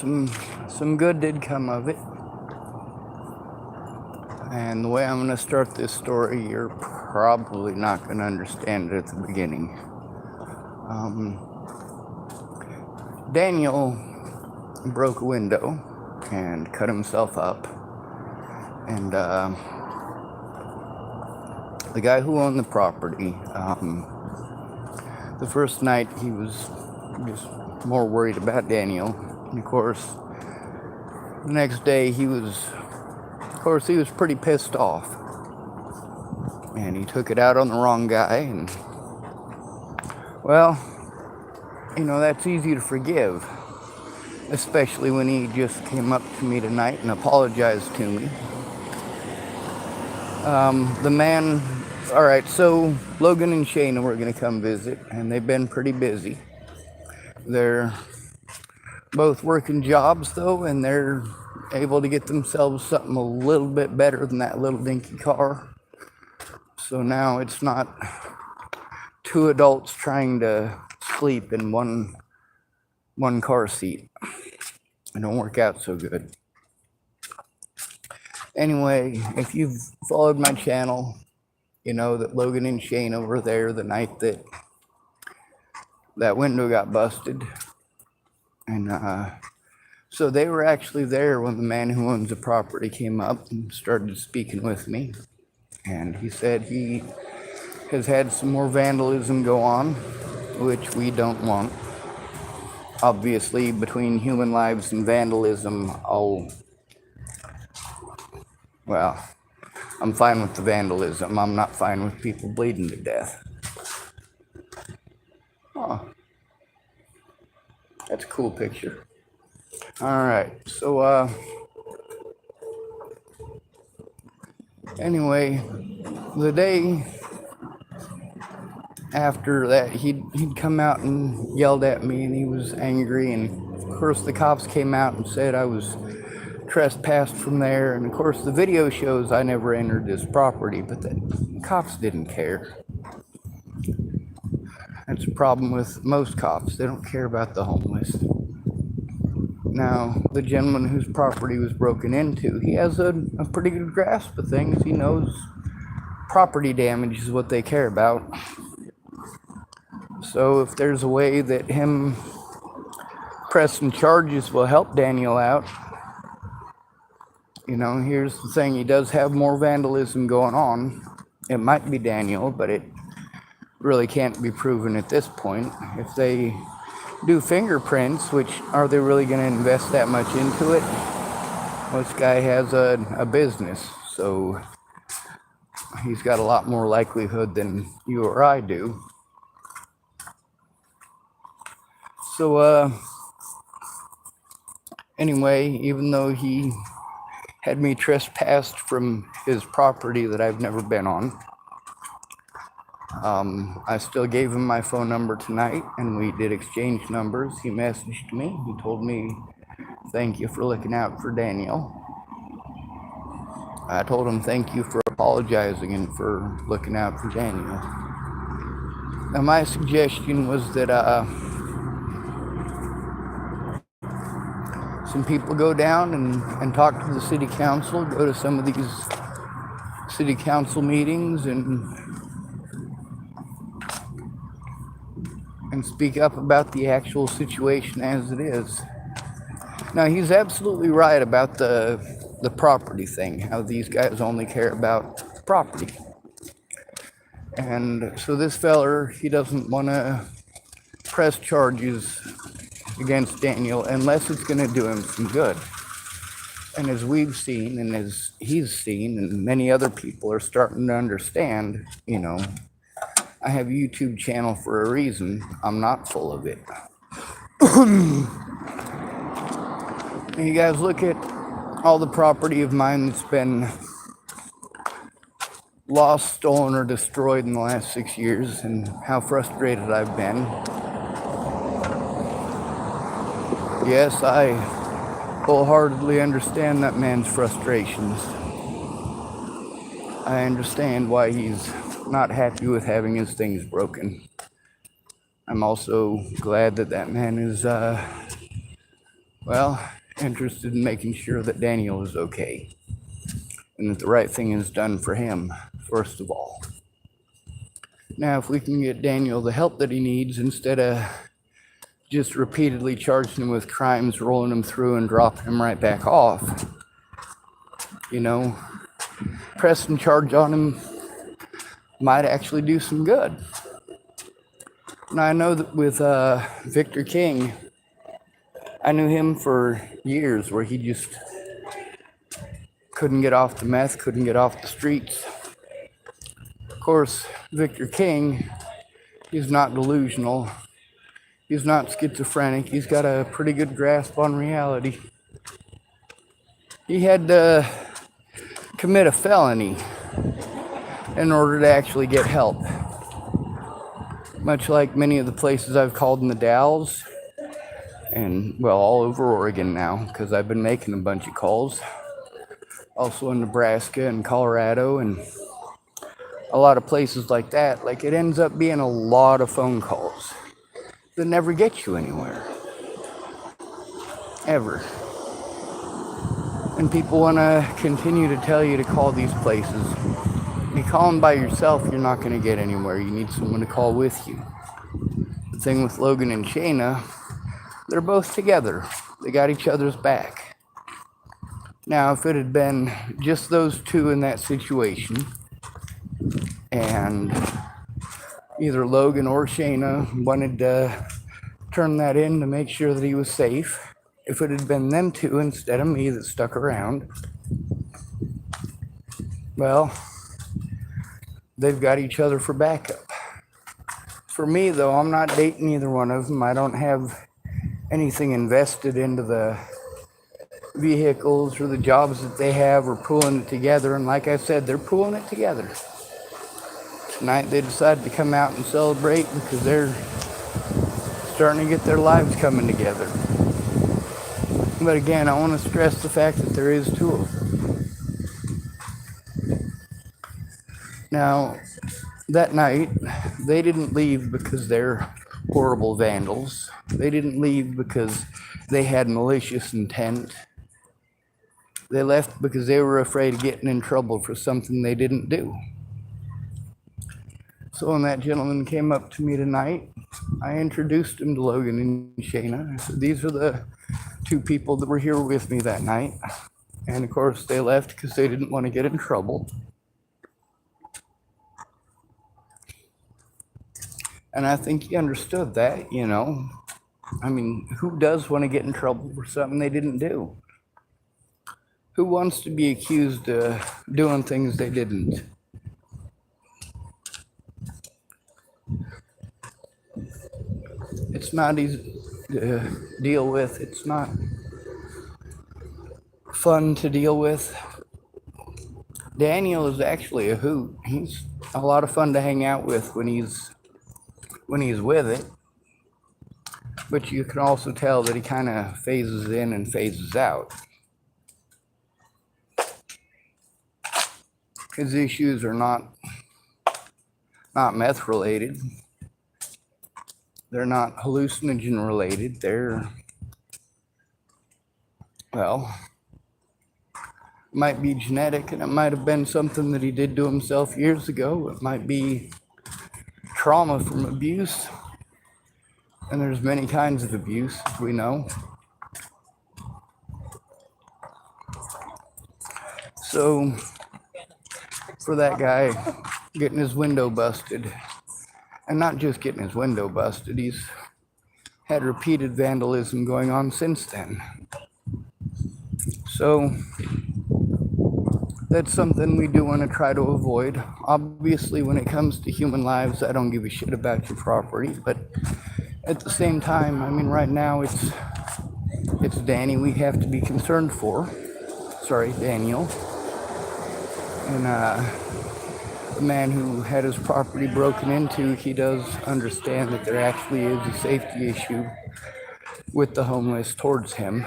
some good did come of it. And the way I'm going to start this story, you're probably not going to understand it at the beginning. Daniel broke a window and cut himself up. And the guy who owned the property, the first night he was just more worried about Daniel. And of course, the next day he was pretty pissed off. And he took it out on the wrong guy. And, well, that's easy to forgive. Especially when he just came up to me tonight and apologized to me. Alright, so Logan and Shaina were going to come visit, and they've been pretty busy. They're both working jobs, though, and they're able to get themselves something a little bit better than that little dinky car. So now it's not two adults trying to sleep in one car seat. It don't work out so good. Anyway, if you've followed my channel, you know that Logan and Shaina were there the night that window got busted. And so they were actually there when the man who owns the property came up and started speaking with me. And he said he has had some more vandalism go on, which we don't want. Obviously, between human lives and vandalism, I'm fine with the vandalism. I'm not fine with people bleeding to death. Oh, that's a cool picture. Alright, so, anyway, the day after that, he'd come out and yelled at me, and he was angry, and of course the cops came out and said I was trespassed from there, and of course the video shows I never entered this property, but the cops didn't care. That's a problem with most cops. They don't care about the homeless. Now, the gentleman whose property was broken into, he has a pretty good grasp of things. He knows property damage is what they care about. So if there's a way that him pressing charges will help Daniel out, here's the thing. He does have more vandalism going on. It might be Daniel, but it really can't be proven at this point. If they do fingerprints, which are they really going to invest that much into it? Well, this guy has a business, so he's got a lot more likelihood than you or I do. So, anyway, even though he had me trespassed from his property that I've never been on, I still gave him my phone number tonight, and we did exchange numbers. He messaged me. He told me, thank you for looking out for Daniel. I told him thank you for apologizing and for looking out for Daniel. Now, my suggestion was that some people go down and talk to the city council, go to some of these city council meetings and speak up about the actual situation as it is. Now, he's absolutely right about the property thing, how these guys only care about property. And so this feller, he doesn't want to press charges against Daniel unless it's going to do him some good. And as we've seen, and as he's seen, and many other people are starting to understand, I have a YouTube channel for a reason. I'm not full of it. You guys look at all the property of mine that's been lost, stolen, or destroyed in the last 6 years, and how frustrated I've been. Yes, I wholeheartedly understand that man's frustrations. I understand why he's not happy with having his things broken. I'm also glad that man is Well, interested in making sure that Daniel is okay and that the right thing is done for him, first of all. Now, if we can get Daniel the help that he needs instead of just repeatedly charging him with crimes, rolling him through and dropping him right back off, pressing charge on him might actually do some good. Now, I know that with Victor King, I knew him for years where he just couldn't get off the meth, couldn't get off the streets. Of course, Victor King, he's not delusional. He's not schizophrenic. He's got a pretty good grasp on reality. He had to commit a felony in order to actually get help. Much like many of the places I've called in the Dalles, and well, all over Oregon now, because I've been making a bunch of calls. Also in Nebraska and Colorado and a lot of places like that. Like, it ends up being a lot of phone calls that never get you anywhere. Ever. And people want to continue to tell you to call these places. If you call them by yourself, you're not going to get anywhere. You need someone to call with you. The thing with Logan and Shaina, they're both together. They got each other's back. Now, if it had been just those two in that situation, and either Logan or Shaina wanted to turn that in to make sure that he was safe, if it had been them two instead of me that stuck around, well, they've got each other for backup. For me, though, I'm not dating either one of them. I don't have anything invested into the vehicles or the jobs that they have or pulling it together. And like I said, they're pulling it together. Tonight they decided to come out and celebrate because they're starting to get their lives coming together. But again, I want to stress the fact that there is two of them. Now, that night, they didn't leave because they're horrible vandals. They didn't leave because they had malicious intent. They left because they were afraid of getting in trouble for something they didn't do. So when that gentleman came up to me tonight, I introduced him to Logan and Shaina. I said, these are the two people that were here with me that night. And of course, they left because they didn't want to get in trouble. And I think he understood that, I mean, who does want to get in trouble for something they didn't do? Who wants to be accused of doing things they didn't? It's not easy to deal with. It's not fun to deal with. Daniel is actually a hoot. He's a lot of fun to hang out with when he's with it. But you can also tell that he kind of phases in and phases out. His issues are not meth related. They're not hallucinogen related. They're, well, might be genetic, and it might have been something that he did to himself years ago. It might be trauma from abuse. And there's many kinds of abuse, as we know. So, for that guy getting his window busted, and not just getting his window busted, he's had repeated vandalism going on since then. So, that's something we do want to try to avoid. Obviously, when it comes to human lives, I don't give a shit about your property, but at the same time, I mean, right now it's Danny we have to be concerned for. Sorry, Daniel. And the man who had his property broken into, he does understand that there actually is a safety issue with the homeless towards him.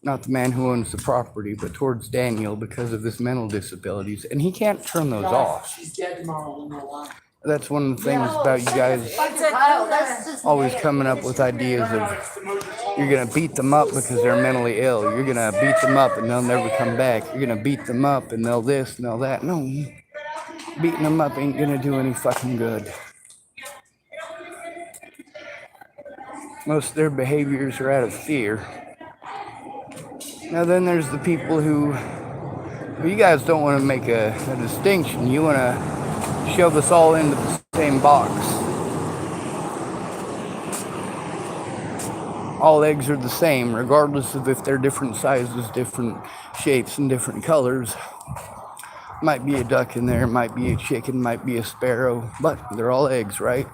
Not the man who owns the property, but towards Daniel because of his mental disabilities. And he can't turn those off. She's dead tomorrow, we know why. That's one of the things about you guys always coming up with ideas of you're going to beat them up because they're mentally ill. You're going to beat them up and they'll never come back. You're going to beat them up and they'll this and they'll that. No, beating them up ain't going to do any fucking good. Most of their behaviors are out of fear. Now then there's the people who, well, you guys don't want to make a distinction. You want to shove us all into the same box. All eggs are the same, regardless of if they're different sizes, different shapes, and different colors. Might be a duck in there, might be a chicken, might be a sparrow, but they're all eggs, right?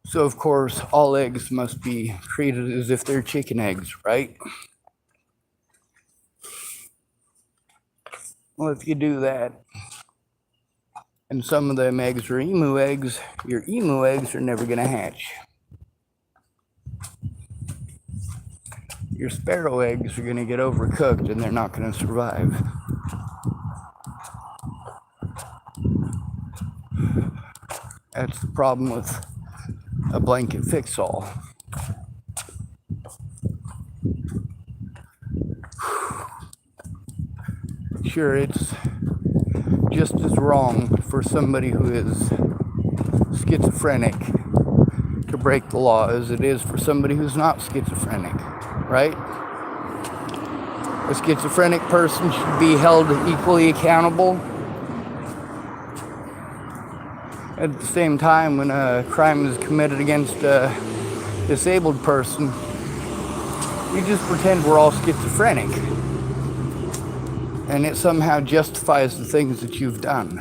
So, of course, all eggs must be treated as if they're chicken eggs, right? Well, if you do that, and some of them eggs are emu eggs, your emu eggs are never going to hatch. Your sparrow eggs are going to get overcooked and they're not going to survive. That's the problem with a blanket fix-all. Sure, it's just as wrong for somebody who is schizophrenic to break the law as it is for somebody who's not schizophrenic, right? A schizophrenic person should be held equally accountable. At the same time, when a crime is committed against a disabled person, you just pretend we're all schizophrenic. And it somehow justifies the things that you've done.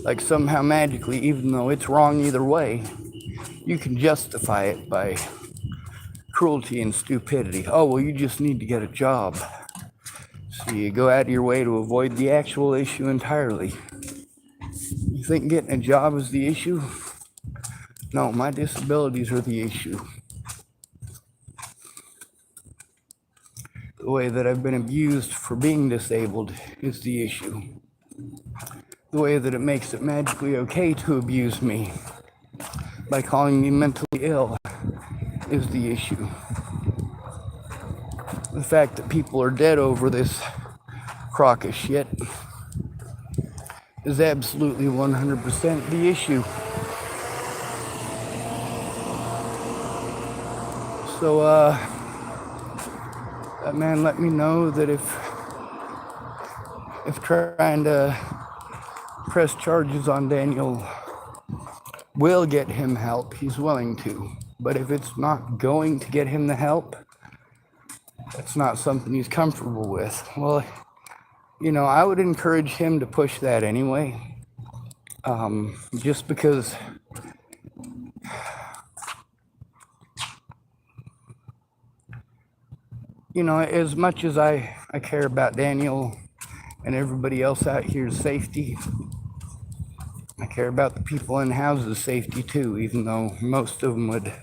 Like somehow magically, even though it's wrong either way, you can justify it by cruelty and stupidity. Oh, well, you just need to get a job. So you go out of your way to avoid the actual issue entirely. You think getting a job is the issue? No, my disabilities are the issue. The way that I've been abused for being disabled is the issue. The way that it makes it magically okay to abuse me by calling me mentally ill is the issue. The fact that people are dead over this crock of shit is absolutely 100% the issue. So, that man let me know that if trying to press charges on Daniel will get him help, he's willing to. But if it's not going to get him the help, that's not something he's comfortable with. Well, you know, I would encourage him to push that anyway. Just because you know, as much as I care about Daniel and everybody else out here's safety, I care about the people in houses' safety too, even though most of them would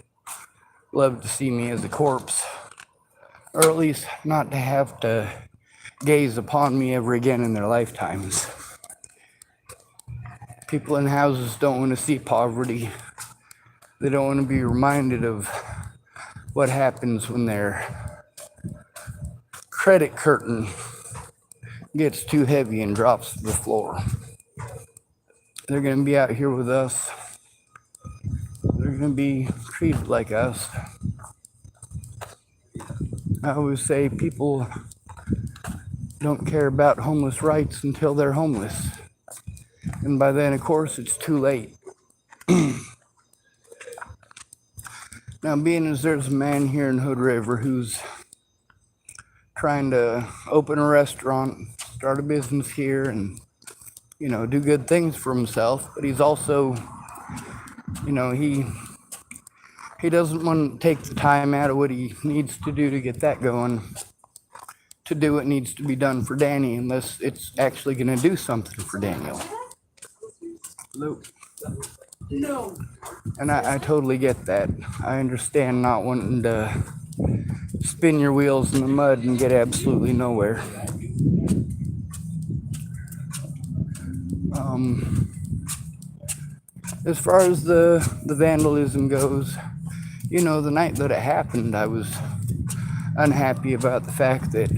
love to see me as a corpse, or at least not to have to gaze upon me ever again in their lifetimes. People in houses don't want to see poverty. They don't want to be reminded of what happens when their credit curtain gets too heavy and drops to the floor. They're going to be out here with us. They're going to be treated like us. I always say people don't care about homeless rights until they're homeless. And by then, of course, it's too late. Now, being as there's a man here in Hood River who's trying to open a restaurant, start a business here, and, you know, do good things for himself, but he's also, you know, he doesn't want to take the time out of what he needs to do to get that going, to do what needs to be done for Danny, unless it's actually going to do something for Daniel. Hello. No. And I totally get that. I understand not wanting to spin your wheels in the mud and get absolutely nowhere. As far as the vandalism goes, you know, the night that it happened, I was unhappy about the fact that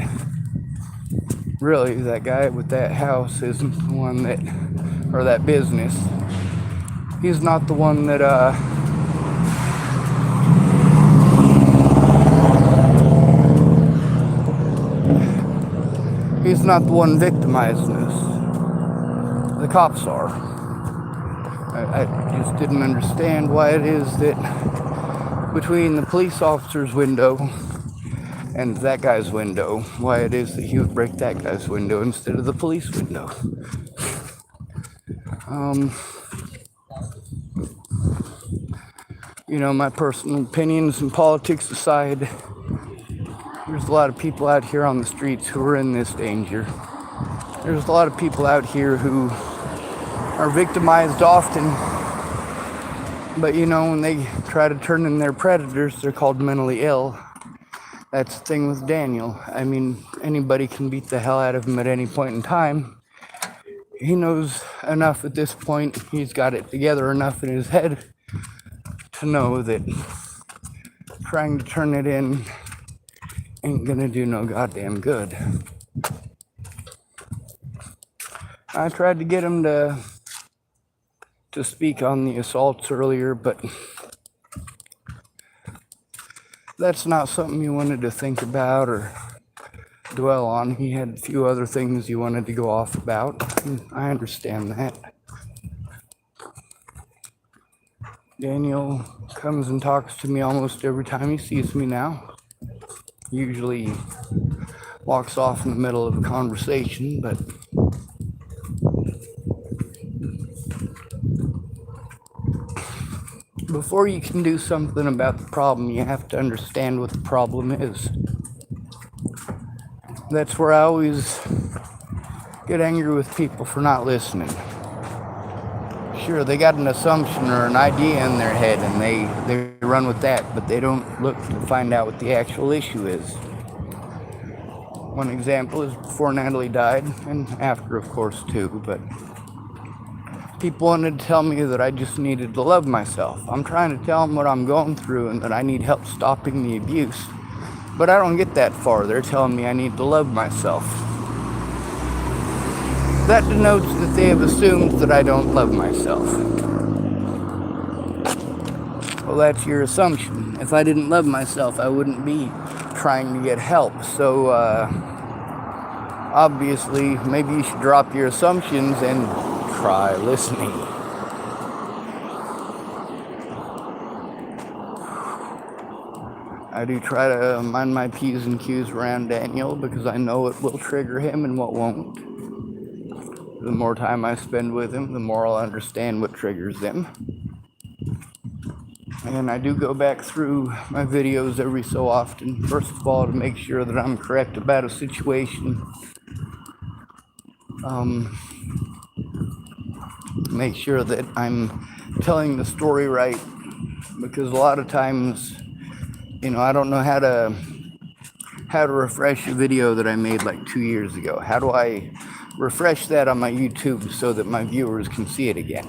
really that guy with that house isn't the one that, or that business, he's not the one that, he's not the one victimizing us. The cops are. I just didn't understand why it is that between the police officer's window and that guy's window, why it is that he would break that guy's window instead of the police window. You know, my personal opinions and politics aside, there's a lot of people out here on the streets who are in this danger. There's a lot of people out here who are victimized often, but you know, when they try to turn in their predators, they're called mentally ill. That's the thing with Daniel. I mean, anybody can beat the hell out of him at any point in time. He knows enough at this point, he's got it together enough in his head to know that trying to turn it in ain't gonna do no goddamn good. I tried to get him to speak on the assaults earlier, but that's not something you wanted to think about or dwell on. He had a few other things he wanted to go off about, and I understand that. Daniel comes and talks to me almost every time he sees me now. Usually walks off in the middle of a conversation, but before you can do something about the problem, you have to understand what the problem is. That's where I always get angry with people for not listening. Sure, they got an assumption or an idea in their head and they run with that, but they don't look to find out what the actual issue is. One example is before Natalie died, and after, of course, too, but people wanted to tell me that I just needed to love myself. I'm trying to tell them what I'm going through and that I need help stopping the abuse, but I don't get that far. They're telling me I need to love myself. That denotes that they have assumed that I don't love myself. Well, that's your assumption. If I didn't love myself, I wouldn't be trying to get help. So, obviously, maybe you should drop your assumptions and try listening. I do try to mind my P's and Q's around Daniel because I know it will trigger him and what won't. The more time I spend with him, the more I'll understand what triggers him. And I do go back through my videos every so often, first of all, to make sure that I'm correct about a situation. Make sure that I'm telling the story right, because a lot of times, you know, I don't know how to refresh a video that I made like 2 years ago. How do I refresh that on my YouTube so that my viewers can see it again,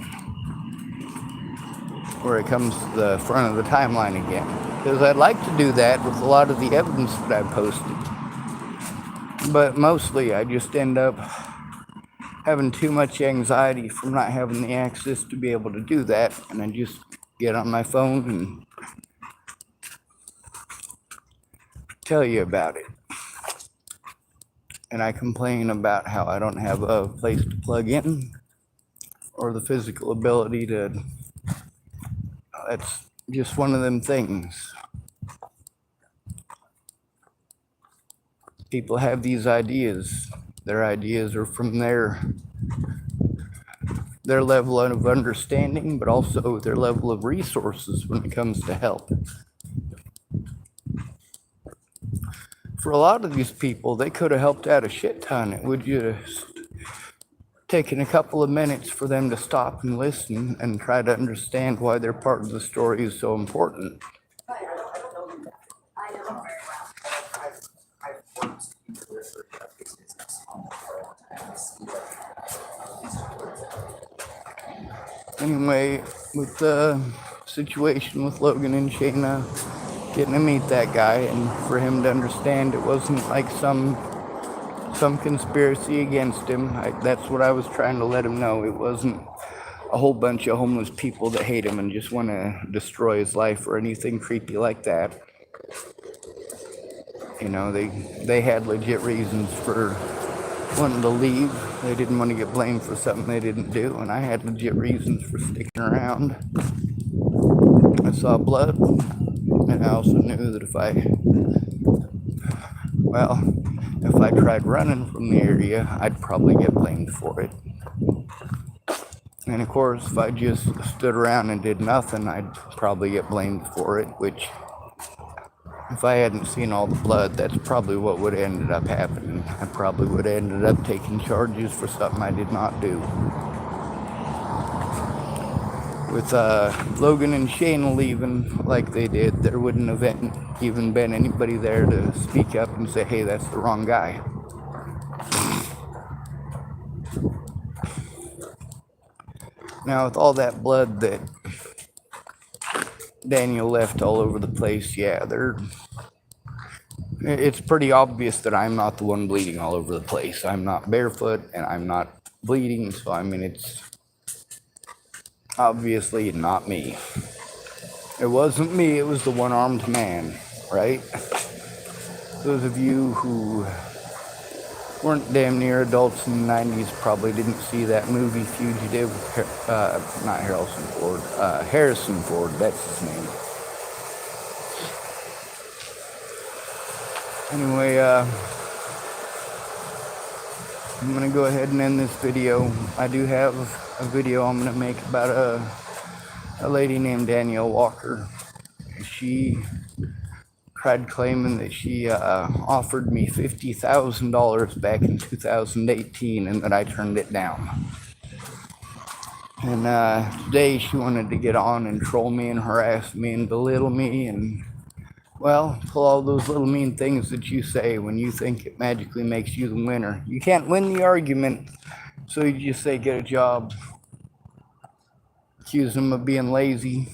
where it comes to the front of the timeline again? Because I'd like to do that with a lot of the evidence that I've posted, but mostly I just end up having too much anxiety from not having the access to be able to do that, and I just get on my phone and tell you about it. And I complain about how I don't have a place to plug in or the physical ability to. That's just one of them things. People have these ideas. Their ideas are from their level of understanding, but also their level of resources when it comes to help. For a lot of these people, they could have helped out a shit ton. It would just taken a couple of minutes for them to stop and listen and try to understand why their part of the story is so important. Anyway, with the situation with Logan and Shaina, getting to meet that guy, and for him to understand it wasn't like some conspiracy against him. That's what I was trying to let him know. It wasn't a whole bunch of homeless people that hate him and just want to destroy his life or anything creepy like that. You know, they had legit reasons for wanting to leave. They didn't want to get blamed for something they didn't do, and I had legit reasons for sticking around. I saw blood, and I also knew that if I tried running from the area, I'd probably get blamed for it. And of course, if I just stood around and did nothing, I'd probably get blamed for it, which, if I hadn't seen all the blood, that's probably what would have ended up happening. I probably would have ended up taking charges for something I did not do. With Logan and Shaina leaving like they did, there wouldn't have even been anybody there to speak up and say, hey, that's the wrong guy. Now, with all that blood that Daniel left all over the place, yeah, it's pretty obvious that I'm not the one bleeding all over the place. I'm not barefoot and I'm not bleeding, so I mean, it's obviously not me. It wasn't me, it was the one-armed man, right? Those of you who weren't damn near adults in the 90s probably didn't see that movie Fugitive. Not Harrison Ford. Harrison Ford, that's his name. Anyway, I'm going to go ahead and end this video. I do have a video I'm going to make about a lady named Danielle Walker. She tried claiming that she offered me $50,000 back in 2018 and that I turned it down. And today she wanted to get on and troll me and harass me and belittle me and, well, pull all those little mean things that you say when you think it magically makes you the winner. You can't win the argument, so you just say get a job. Accuse them of being lazy.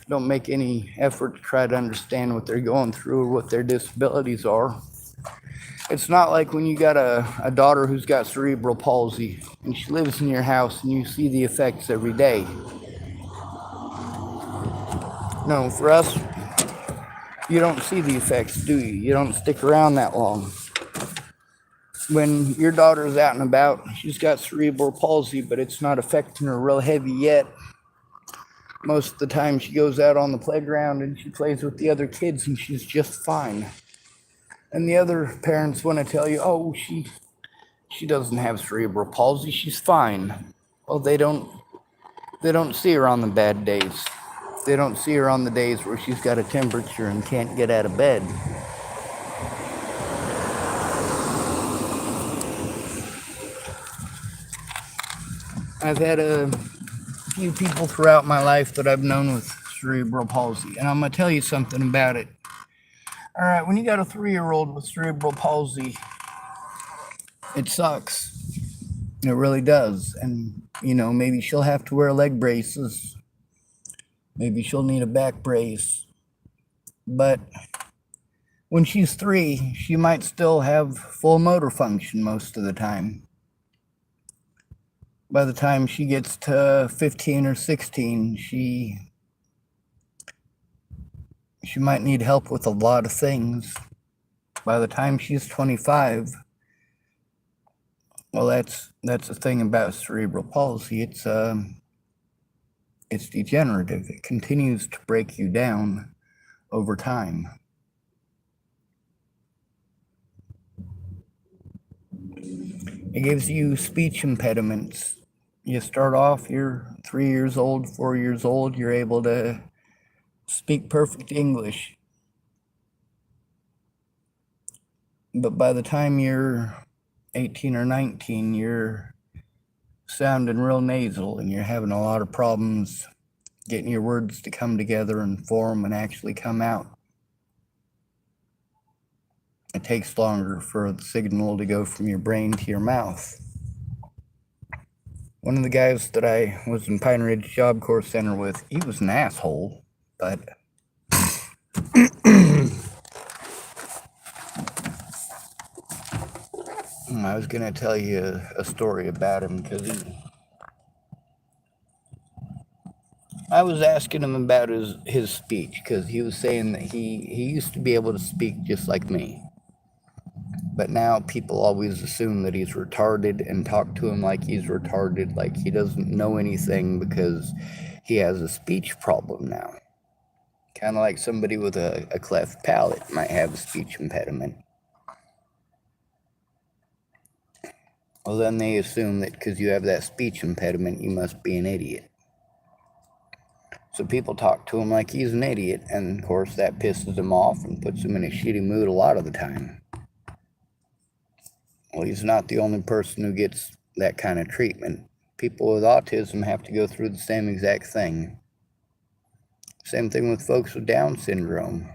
Don't make any effort to try to understand what they're going through or what their disabilities are. It's not like when you got a daughter who's got cerebral palsy and she lives in your house and you see the effects every day. No, for us, you don't see the effects, do you? You don't stick around that long. When your daughter's out and about, she's got cerebral palsy, but it's not affecting her real heavy yet. Most of the time she goes out on the playground and she plays with the other kids and she's just fine. And the other parents want to tell you, oh, she doesn't have cerebral palsy, she's fine. Well, they don't see her on the bad days. They don't see her on the days where she's got a temperature and can't get out of bed. I've had a few people throughout my life that I've known with cerebral palsy, and I'm going to tell you something about it. All right, when you got a 3-year-old with cerebral palsy, it sucks. It really does. And, you know, maybe she'll have to wear leg braces. Maybe she'll need a back brace. But when she's 3, she might still have full motor function most of the time. By the time she gets to 15 or 16, she might need help with a lot of things. By the time she's 25, well, that's the thing about cerebral palsy. It's degenerative. It continues to break you down over time. It gives you speech impediments. You start off, you're 3 years old, 4 years old, you're able to speak perfect English. But by the time you're 18 or 19, you're sounding real nasal and you're having a lot of problems getting your words to come together and form and actually come out. It takes longer for the signal to go from your brain to your mouth. One of the guys that I was in Pine Ridge Job Corps Center with, he was an asshole, but I was going to tell you a story about him because I was asking him about his speech because he was saying that he used to be able to speak just like me. But now people always assume that he's retarded and talk to him like he's retarded, like he doesn't know anything because he has a speech problem now. Kind of like somebody with a cleft palate might have a speech impediment. Well, then they assume that because you have that speech impediment, you must be an idiot. So people talk to him like he's an idiot, and of course that pisses him off and puts him in a shitty mood a lot of the time. Well, he's not the only person who gets that kind of treatment. People with autism have to go through the same exact thing. Same thing with folks with Down syndrome.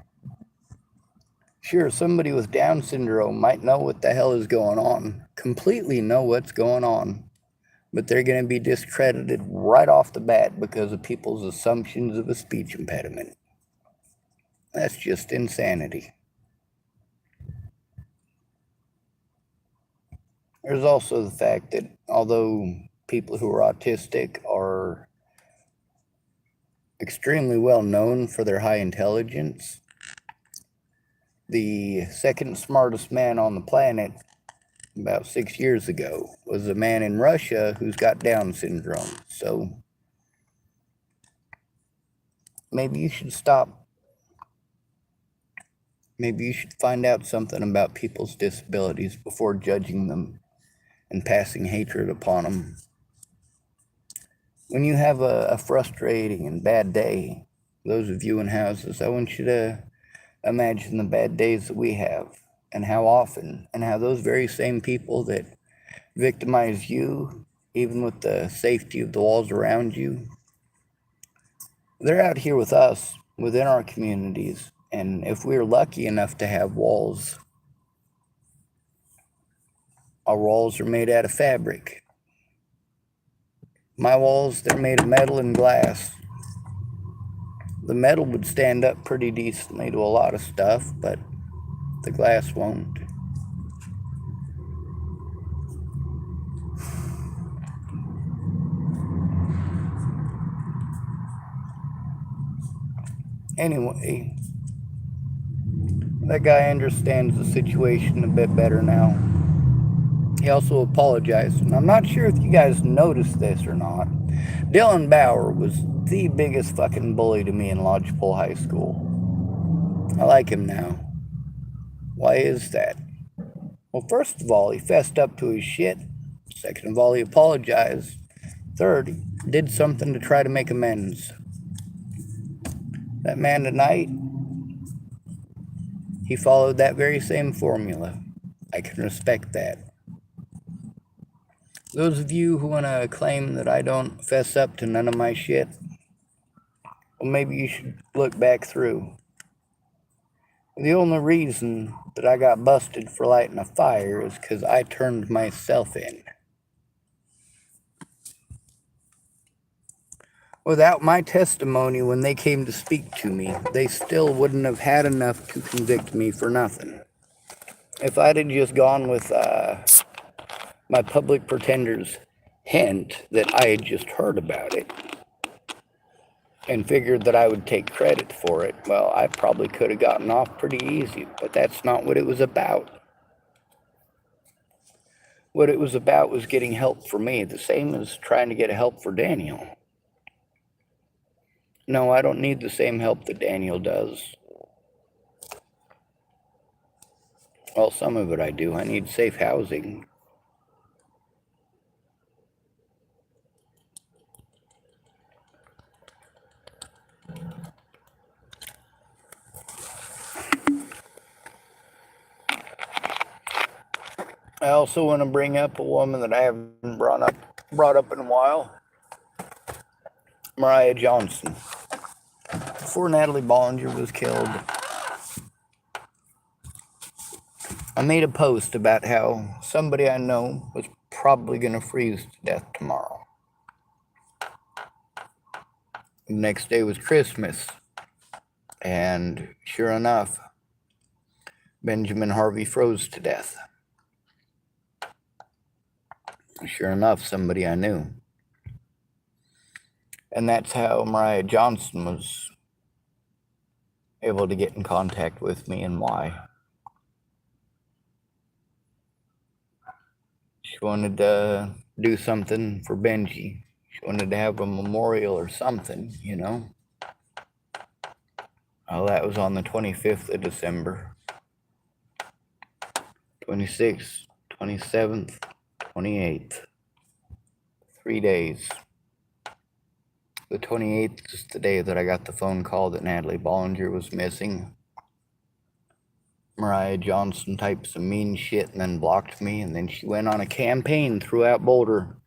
Sure, somebody with Down syndrome might know what the hell is going on, completely know what's going on, but they're going to be discredited right off the bat because of people's assumptions of a speech impediment. That's just insanity. There's also the fact that although people who are autistic are extremely well known for their high intelligence, the second smartest man on the planet about 6 years ago was a man in Russia who's got Down syndrome. So maybe you should stop. Maybe you should find out something about people's disabilities before judging them and passing hatred upon them. When you have a frustrating and bad day, those of you in houses, I want you to imagine the bad days that we have and how often, and how those very same people that victimize you, even with the safety of the walls around you, they're out here with us, within our communities. And if we're lucky enough to have walls, our walls are made out of fabric. My walls, they're made of metal and glass. The metal would stand up pretty decently to a lot of stuff, but the glass won't. Anyway, that guy understands the situation a bit better now. He also apologized, and I'm not sure if you guys noticed this or not. Dylan Bauer was the biggest fucking bully to me in Lodgepole High School. I like him now. Why is that? Well, first of all, he fessed up to his shit. Second of all, he apologized. Third, he did something to try to make amends. That man tonight, he followed that very same formula. I can respect that. Those of you who want to claim that I don't fess up to none of my shit, well, maybe you should look back through. The only reason that I got busted for lighting a fire is because I turned myself in. Without my testimony, when they came to speak to me, they still wouldn't have had enough to convict me for nothing. If I'd have just gone with my public pretender's hint that I had just heard about it and figured that I would take credit for it, well, I probably could have gotten off pretty easy, but that's not what it was about. What it was about was getting help for me, the same as trying to get help for Daniel. No, I don't need the same help that Daniel does. Well, some of it I do. I need safe housing. I also want to bring up a woman that I haven't brought up in a while. Mariah Johnson. Before Natalie Bollinger was killed, I made a post about how somebody I know was probably going to freeze to death tomorrow. The next day was Christmas. And sure enough, Benjamin Harvey froze to death. Sure enough, somebody I knew. And that's how Mariah Johnson was able to get in contact with me, and why. She wanted to do something for Benji. She wanted to have a memorial or something, you know. Oh, that was on the 25th of December. 26th, 27th, 28th. 3 days. The 28th is the day that I got the phone call that Natalie Bollinger was missing. Mariah Johnson typed some mean shit and then blocked me, and then she went on a campaign throughout Boulder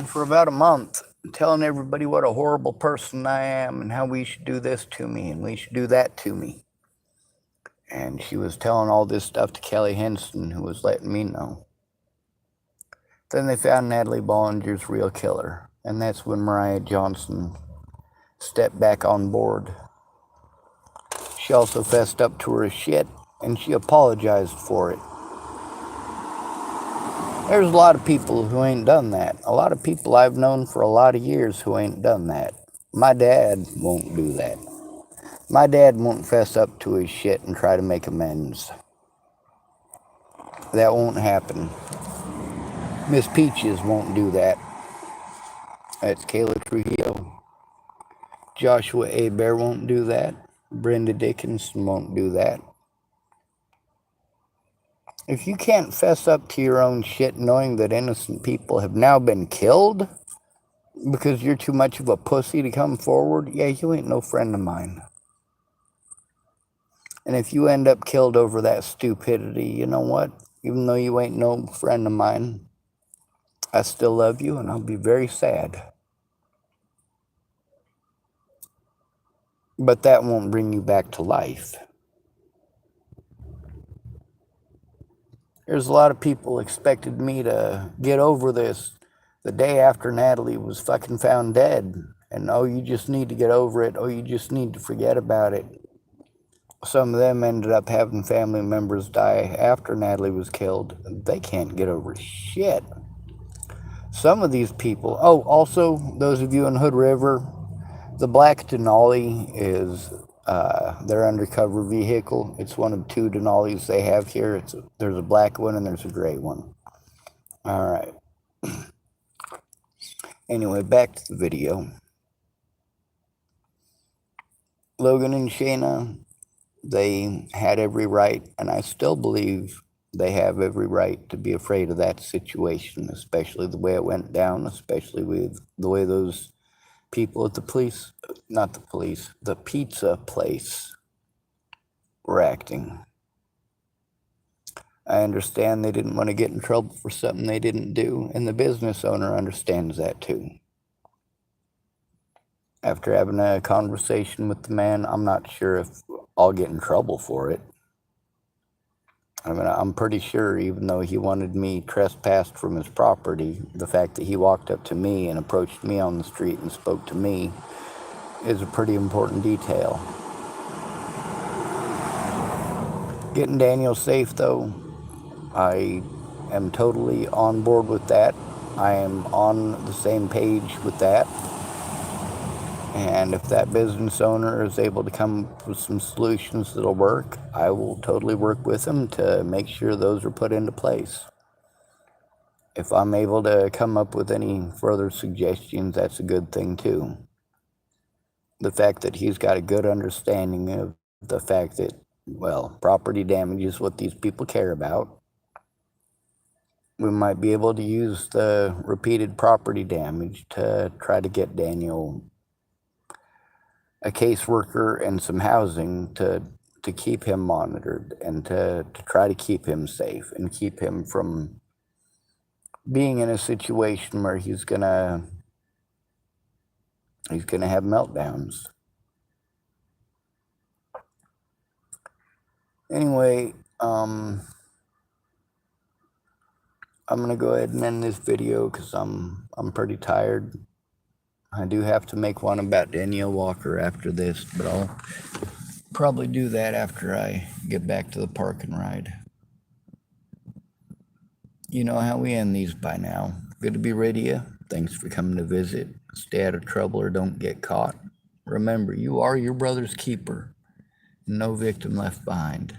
for about a month, telling everybody what a horrible person I am and how we should do this to me and we should do that to me. And she was telling all this stuff to Kelly Henson, who was letting me know. Then they found Natalie Bollinger's real killer, and that's when Mariah Johnson stepped back on board. She also fessed up to her shit, and she apologized for it. There's a lot of people who ain't done that. A lot of people I've known for a lot of years who ain't done that. My dad won't do that. My dad won't fess up to his shit and try to make amends. That won't happen. Miss Peaches won't do that. That's Kayla Trujillo. Joshua A. Bear won't do that. Brenda Dickinson won't do that. If you can't fess up to your own shit knowing that innocent people have now been killed because you're too much of a pussy to come forward, yeah, you ain't no friend of mine. And if you end up killed over that stupidity, you know what? Even though you ain't no friend of mine, I still love you, and I'll be very sad. But that won't bring you back to life. There's a lot of people expected me to get over this the day after Natalie was fucking found dead. And, oh, you just need to get over it. Oh, you just need to forget about it. Some of them ended up having family members die after Natalie was killed. They can't get over shit. Some of these people... Oh, also, those of you in Hood River, the black Denali is their undercover vehicle. It's one of two Denalis they have here. There's a black one and there's a gray one. All right. Anyway, back to the video. Logan and Shaina, they had every right, and I still believe they have every right to be afraid of that situation, especially the way it went down, especially with the way those people at the the pizza place were acting. I understand they didn't want to get in trouble for something they didn't do, and the business owner understands that too. After having a conversation with the man, I'm not sure if I'll get in trouble for it. I mean, I'm pretty sure even though he wanted me trespassed from his property, the fact that he walked up to me and approached me on the street and spoke to me is a pretty important detail. Getting Daniel safe, though, I am totally on board with that. I am on the same page with that. And if that business owner is able to come up with some solutions that'll work, I will totally work with them to make sure those are put into place. If I'm able to come up with any further suggestions, that's a good thing too. The fact that he's got a good understanding of the fact that, well, property damage is what these people care about. We might be able to use the repeated property damage to try to get Daniel a caseworker and some housing to keep him monitored and to try to keep him safe and keep him from being in a situation where he's gonna have meltdowns. Anyway, I'm gonna go ahead and end this video because I'm pretty tired. I do have to make one about Danielle Walker after this, but I'll probably do that after I get back to the park and ride. You know how we end these by now. Good to be rid of you. Thanks for coming to visit. Stay out of trouble or don't get caught. Remember, you are your brother's keeper. No victim left behind.